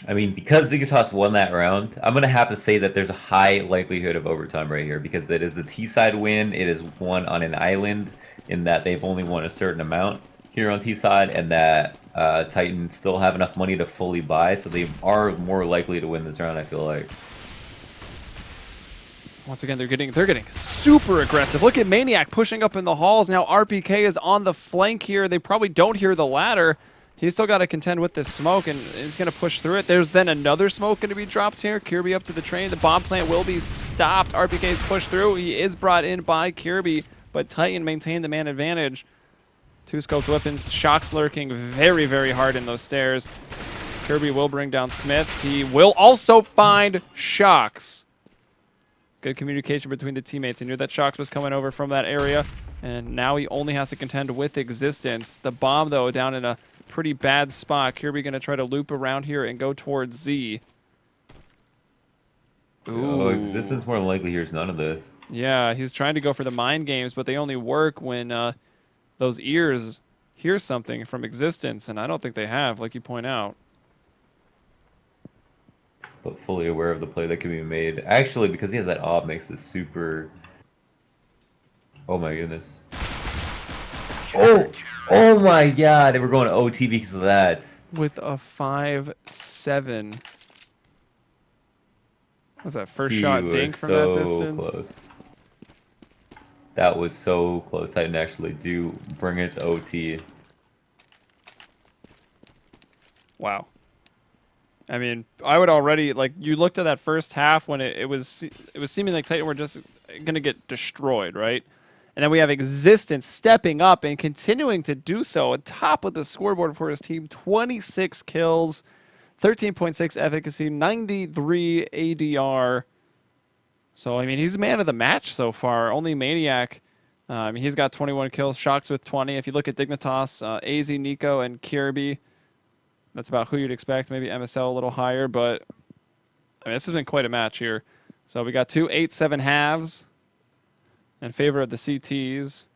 B: I mean, because Dignitas won that round, I'm going to have to say that there's a high likelihood of overtime right here because it is a T-side win. It is won on an island in that they've only won a certain amount here on T-side, and that Titan still have enough money to fully buy, so they are more likely to win this round, I feel like.
A: Once again, they're getting super aggressive. Look at Maniac pushing up in the halls. Now RPK is on the flank here. They probably don't hear the ladder. He's still got to contend with this smoke, and he's going to push through it. There's then another smoke going to be dropped here. Kirby up to the train. The bomb plant will be stopped. RPK's pushed through. He is brought in by Kirby, but Titan maintained the man advantage. Two scoped weapons. Shocks lurking very, very hard in those stairs. Kirby will bring down Smiths. He will also find Shocks. Good communication between the teammates. He knew that Shocks was coming over from that area, and now he only has to contend with Existence. The bomb, though, down in a pretty bad spot. Kirby going to try to loop around here and go towards Z. Ooh.
B: Oh, Existence more than likely hears none of this.
A: Yeah, he's trying to go for the mind games, but they only work when those ears hear something from Existence, and I don't think they have, like you point out.
B: But fully aware of the play that can be made. Actually, because he has that op, makes this super... Oh my goodness. Oh my god, they were going to OT because of that.
A: With a 5-7. Was that first shot dink from that distance?
B: Close. That was so close. Titan actually do bring it to OT.
A: Wow. I mean, I would already, like, you looked at that first half when it was seeming like Titan were just going to get destroyed, right? And then we have Existence stepping up and continuing to do so on top of the scoreboard for his team. 26 kills, 13.6 efficacy, 93 ADR. So, I mean, he's man of the match so far. Only Maniac, he's got 21 kills, Shocks with 20. If you look at Dignitas, AZ, Nico, and Kirby, that's about who you'd expect. Maybe MSL a little higher, but I mean, this has been quite a match here. So we got two 8-7 halves in favor of the CTs.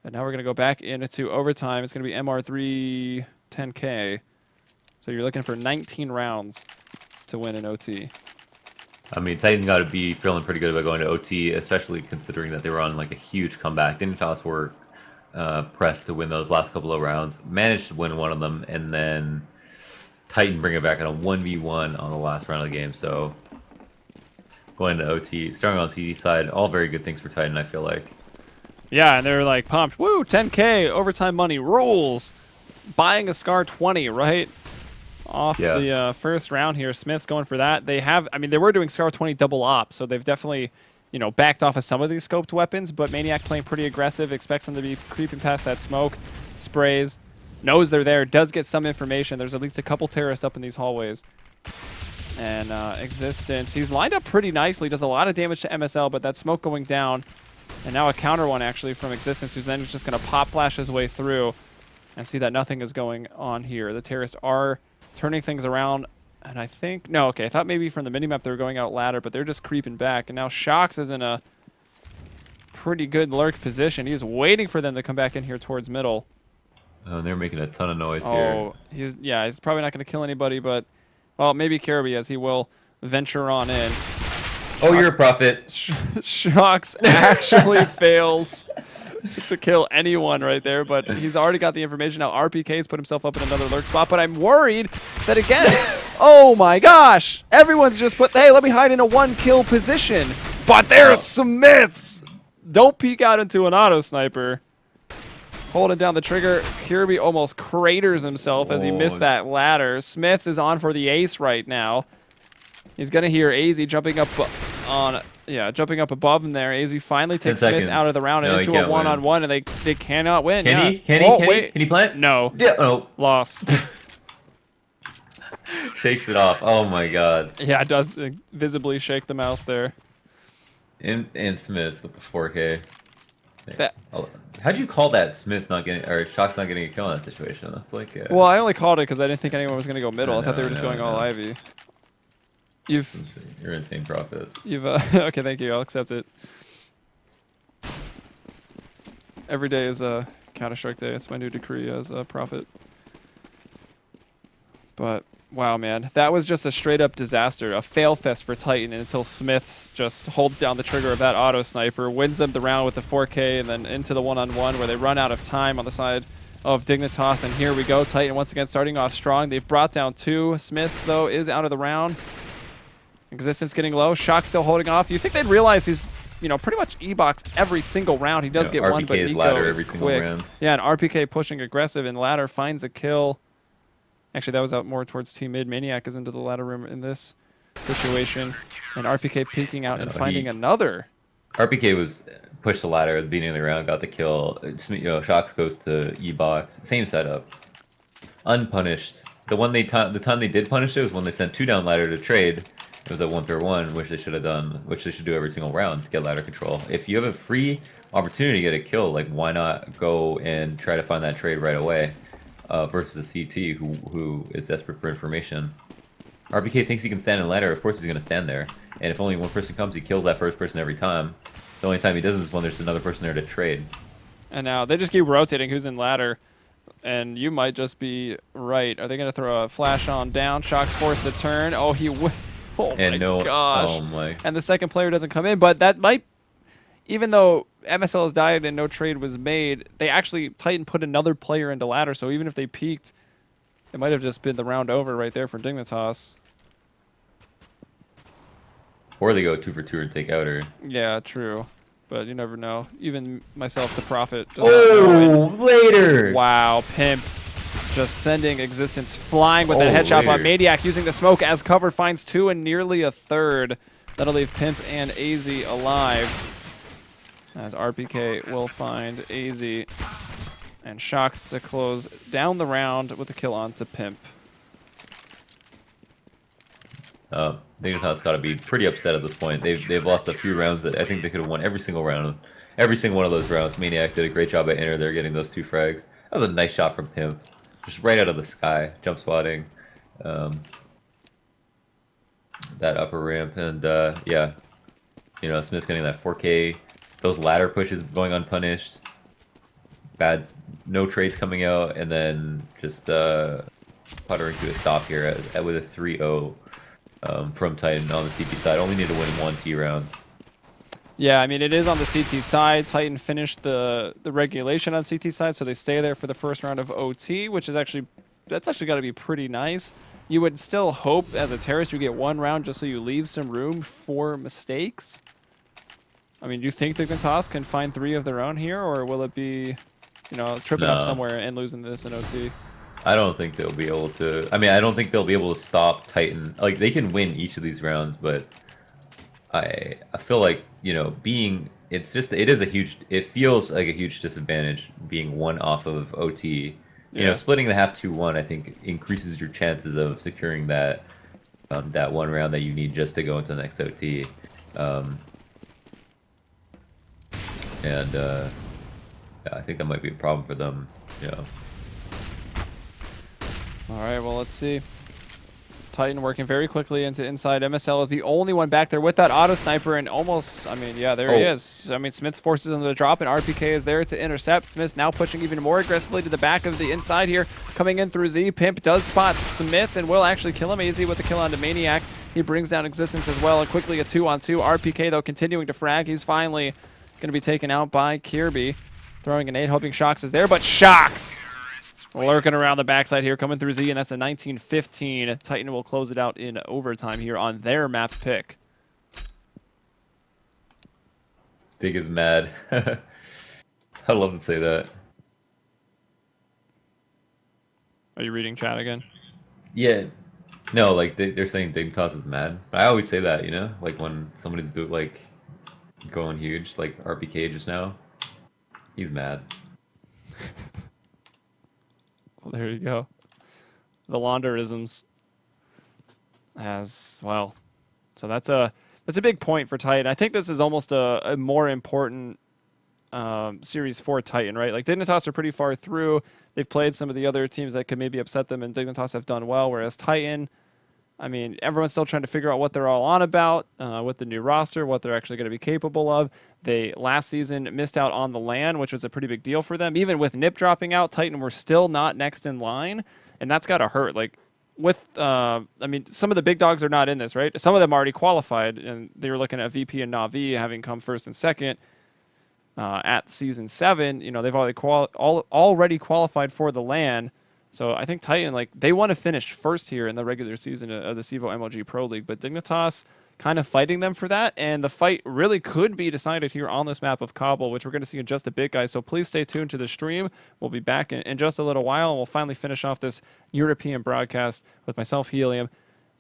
A: And now we're going to go back into overtime. It's going to be MR3 10K. So you're looking for 19 rounds to win an OT.
B: I mean, Titan got to be feeling pretty good about going to OT, especially considering that they were on like a huge comeback. Dignitas were pressed to win those last couple of rounds. Managed to win one of them, and then Titan bring it back in a 1v1 on the last round of the game. So going to OT, starting on TD side, all very good things for Titan, I feel like.
A: Yeah, and they're like pumped. Woo, 10K, overtime money, rules. Buying a Scar 20, right? Off the first round here. Smith's going for that. They have, I mean, they were doing Scar 20 double op, so they've definitely, you know, backed off of some of these scoped weapons, but Maniac playing pretty aggressive, expects them to be creeping past that smoke, sprays, knows they're there, does get some information. There's at least a couple terrorists up in these hallways. And Existence, he's lined up pretty nicely, does a lot of damage to MSL, but that smoke going down. And now a counter one, actually, from Existence, who's then just going to pop flash his way through and see that nothing is going on here. The terrorists are turning things around, and I think... No, okay, I thought maybe from the minimap they were going out ladder, but they're just creeping back. And now Shocks is in a pretty good lurk position. He's waiting for them to come back in here towards middle.
B: Oh, and they're making a ton of noise here.
A: Oh, he's probably not going to kill anybody, but... Well, maybe Kirby, as he will venture on in.
B: Oh, you're a prophet.
A: Shocks actually fails to kill anyone right there, but he's already got the information. Now RPK's put himself up in another lurk spot, but I'm worried that, again, oh my gosh, everyone's just put, hey, let me hide in a 1-kill position. But there's Smiths. Don't peek out into an auto sniper. Holding down the trigger. Kirby almost craters himself as he missed that ladder. Smiths is on for the ace right now. He's going to hear AZ jumping up jumping up above him there. AZ finally takes Smith out of the round and into a one-on-one, and they cannot win.
B: Can he? Can he plant?
A: No.
B: Yeah. Oh.
A: Lost.
B: Shakes it off. Oh my god.
A: Yeah, it does visibly shake the mouse there.
B: And Smiths with the 4K.
A: That,
B: how'd you call that? Smith's not getting, or Shock's not getting a kill in that situation? That's like.
A: Well, I only called it because I didn't think anyone was going to go middle. I thought they were just going all Ivy. You're
B: insane, Prophet.
A: Okay, thank you. I'll accept it. Every day is a Counter-Strike day. It's my new decree as a Prophet. But wow, man, that was just a straight-up disaster, a fail fest for Titan until Smiths just holds down the trigger of that auto sniper, wins them the round with the 4K, and then into the one-on-one where they run out of time on the side of Dignitas. And here we go, Titan once again starting off strong. They've brought down 2. Smiths though is out of the round. Existence getting low. Shock still holding off. You think they'd realize he's, pretty much E-box every single round. He does get one, but Nico is quick. Yeah, and RPK pushing aggressive, and Ladder finds a kill. Actually, that was out more towards Team Mid. Maniac is into the ladder room in this situation, and RPK peeking out and finding another.
B: RPK was pushed the ladder at the beginning of the round, got the kill. Shocks goes to E-box. Same setup. Unpunished. The time they did punish it was when they sent 2 down ladder to trade. It was a 1-3-1, which they should have done, which they should do every single round to get ladder control. If you have a free opportunity to get a kill, like why not go and try to find that trade right away versus a CT who is desperate for information. RPK thinks he can stand in ladder. Of course he's going to stand there. And if only one person comes, he kills that first person every time. The only time he doesn't is when there's another person there to trade.
A: And now they just keep rotating who's in ladder. And you might just be right. Are they going to throw a flash on down? Shock's forced to turn. Oh, he... Oh my gosh.
B: Oh my.
A: And the second player doesn't come in, but that might, even though MSL has died and no trade was made, they actually, Titan put another player into ladder, so even if they peaked, it might have just been the round over right there for Dignitas.
B: Or they go 2 for 2 and take outer.
A: Yeah, true. But you never know. Even myself, the Prophet.
B: Later!
A: Wow, Pimp. Just sending Existence flying with that headshot on Maniac, using the smoke as cover, finds 2 and nearly a third. That'll leave Pimp and AZ alive. As RPK will find AZ and Shocks to close down the round with a kill on to Pimp.
B: Dignitas got to be pretty upset at this point. They've lost a few rounds that I think they could have won every single round. Every single one of those rounds. Maniac did a great job at inner there, getting those 2 frags. That was a nice shot from Pimp. Just right out of the sky, jump spotting that upper ramp, and yeah, Smith's getting that 4K. Those ladder pushes going unpunished. No trades coming out, and then just puttering to a stop here with a 3-0 from Titan on the CT side. Only need to win 1 T round.
A: Yeah, I mean, it is on the CT side. Titan finished the regulation on CT side, so they stay there for the first round of OT, which is that's actually got to be pretty nice. You would still hope, as a terrorist, you get 1 round just so you leave some room for mistakes. I mean, do you think Dignitas can find 3 of their own here, or will it be, tripping up somewhere and losing this in OT?
B: I don't think they'll be able to. I mean, I don't think they'll be able to stop Titan. Like, they can win each of these rounds, but I feel like, it feels like a huge disadvantage being 1 off of OT. Splitting the half 2-1, I think, increases your chances of securing that 1 round that you need just to go into the next OT. Yeah, I think that might be a problem for them.
A: All right, well, let's see. Titan working very quickly into inside. MSL is the only one back there with that auto sniper, and almost, yeah, there he is. I mean, Smith forces him to drop, and RPK is there to intercept. Smith now pushing even more aggressively to the back of the inside here, coming in through Z. Pimp does spot Smith and will actually kill him. AZ with the kill onto Maniac. He brings down Existence as well, and quickly a 2-on-2. RPK, though, continuing to frag. He's finally going to be taken out by Kirby. Throwing a nade, hoping Shocks is there, but Shocks lurking around the backside here, coming through Z, and that's the 19-15. Titan will close it out in overtime here on their map pick.
B: Dig is mad. I love to say that.
A: Are you reading chat again?
B: Yeah. No, like they're saying Dignitas is mad. I always say that, like when somebody's like going huge, like RPK just now. He's mad.
A: Well, there you go. The Launderisms as well. So that's a big point for Titan. I think this is almost a more important series for Titan, right? Like Dignitas are pretty far through. They've played some of the other teams that could maybe upset them, and Dignitas have done well. Whereas Titan, I mean, everyone's still trying to figure out what they're all on about with the new roster, what they're actually going to be capable of. They last season missed out on the LAN, which was a pretty big deal for them. Even with Nip dropping out, Titan were still not next in line, and that's got to hurt. Like with, I mean, some of the big dogs are not in this, right? Some of them already qualified, and they were looking at VP and Na'Vi having come first and second. At season 7, they've already qualified for the LAN. So I think Titan, like, they want to finish first here in the regular season of the CEVO MLG Pro League, but Dignitas kind of fighting them for that, and the fight really could be decided here on this map of Cobble, which we're going to see in just a bit, guys. So please stay tuned to the stream. We'll be back in just a little while, and we'll finally finish off this European broadcast with myself, Helium,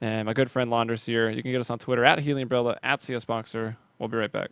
A: and my good friend Launders here. You can get us on Twitter at HeliumBrella, at CSBoxer. We'll be right back.